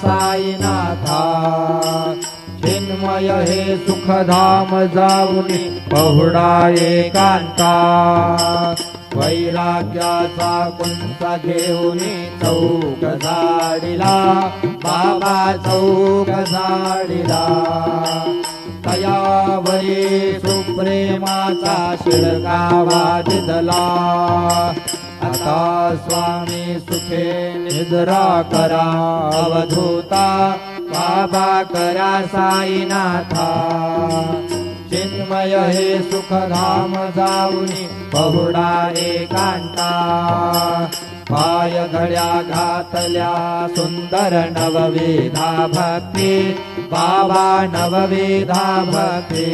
साईनाथा चिन्मय हे सुखधाम जाऊनी पहुडा एकांता वैराग्याचा कुंचा घेऊनी चौक झाडिला बाबा चौक झाडिला तयावरी सुप्रेमाचा शिळकावा दिदला आता स्वामी सुखे निद्रा करा अवधूता बाबा करा साईनाथा चिन्मय हे सुखधाम जाऊनी पहुडा एकांता पाय घड्या घातल्या सुंदर नवविधा भक्ती बाबा नवविधा भक्ती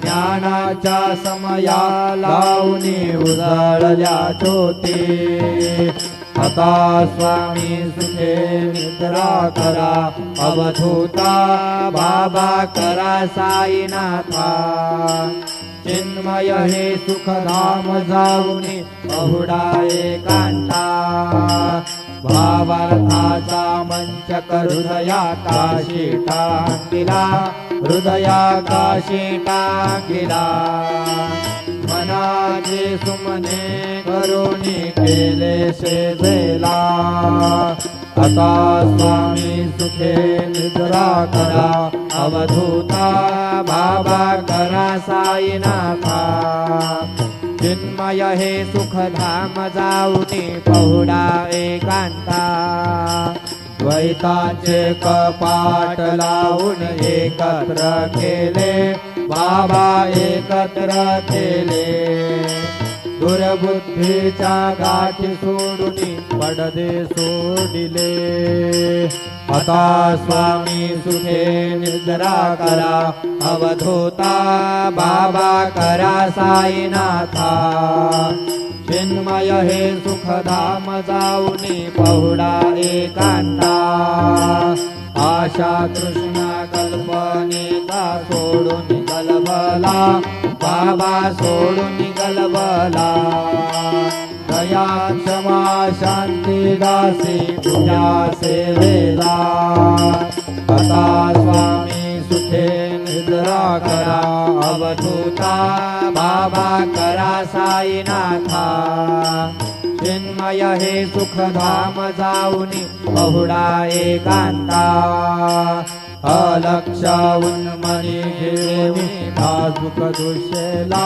ज्ञानाच्या समया लावणी उजळल्या ज्योती आता स्वामी सुखे निद्रा करा अवधूता बाबा करा साईनाथा चिन्मय हे सुखधाम जाऊनी पहुडा एकांता भावार्थाचा मंचक हृदयाकाशी टांगिला हृदयाकाशी टांगिला मनाचे सुमने करुणी केले शेजेला आता स्वामी सुखे निद्रा करा अवधूता बाबा करा साईनाथा चिन्मय हे सुखधाम जाऊनी पहुडा एकांता द्वैताचे कपाट लावून एकत्र केले बाबा एकत्र केले दुर्बुद्धीच्या गाठी सोडून पडदे सोडिले आता स्वामी सुखे निद्रा करा अवधूता बाबा करा साईनाथा चिन्मय हे सुखधाम जाऊनी पहुडा एकांता आशा तृष्णा कल्पनेचा सोडून गलबला बाबा सोडून गलबला दया क्षमा शांती दासी तुझ्या सेवेला आता स्वामी सुखे निद्रा करा अवधूता बाबा करा साईनाथा चिन्मय हे सुखधाम जाऊनी पहुडा एकांता अलक्षावून मनी घेऊन नाजूक दुष्येला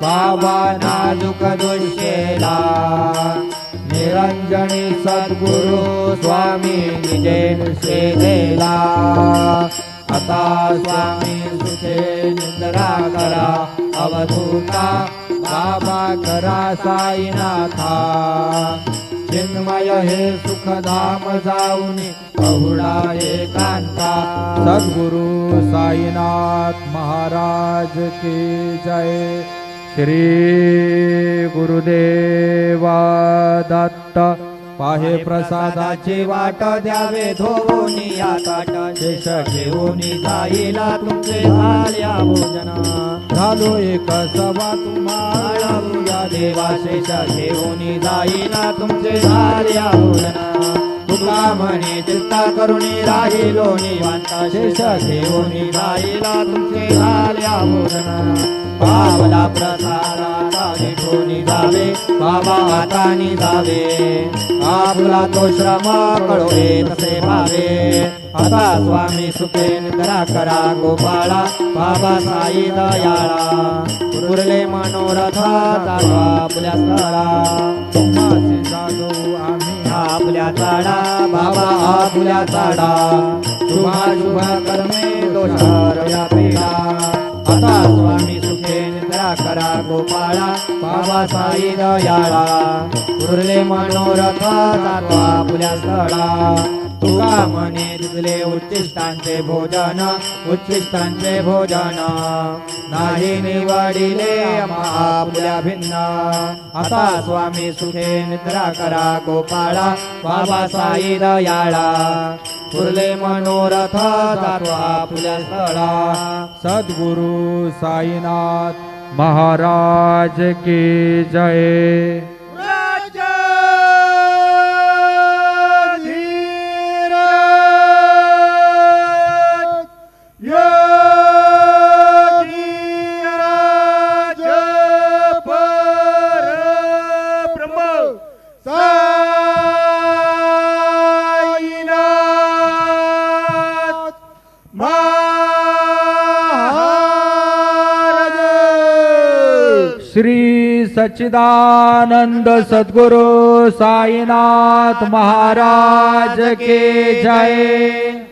बाबा नाजूक दुष्येला निरंजनी सद्गुरु स्वामी निजे सेवेला आता स्वामी सुखे निद्रा करा अवधूता बाबा करा साईनाथा चिन्मय हे सुखधाम जाऊनी पहुडा एकांता सद्गुरु साईनाथ महाराज की जय। श्री गुरुदेवा दत्त पाहे प्रसादाची वाट द्यावे धोवूनी या ताट शेष घेऊनी जाईला तुमचे झाल्या भोजना झालो एक सभा तुम्हाला या देवा शेष घेऊनी जाईला तुमचे झाल्या भोजना तुका म्हणे चिंता करुणी राहिलो निवांत शेष घेऊनी जाईला तुमचे झाल्या भोजना पावला प्रसादाचा निठून जावे बाबा हातानी जावे आपला तो श्रम कळोवे तसे भावे आता स्वामी सुखे निद्रा करा गोपाळा बाबा साई दयाळा उरले मनोरथा चालू आपल्या स्थळा तुम्हाचे जादू आम्ही आपल्या चाडा बाबा आपल्या चाडा शुभा शुभ कर्मे दोषार या पीडा आता स्वामी सुखे निद्रा करा गोपाळा बाबा साई दयाळा उरले मनोरथ जातो आपल्या स्थळा तुका म्हणे दिले उच्चिष्टांचे भोजन उच्चिष्टांचे भोजन नाही निवडिले आपल्या भिन्न आता स्वामी सुखे निद्रा करा गोपाळा बाबा साई दयाळा उरले मनोरथ जातो आपल्या स्थळा सद्गुरु साईनाथ महाराज की जय। धीर श्री सच्चिदानंद सद्गुरु साईनाथ महाराज की जय।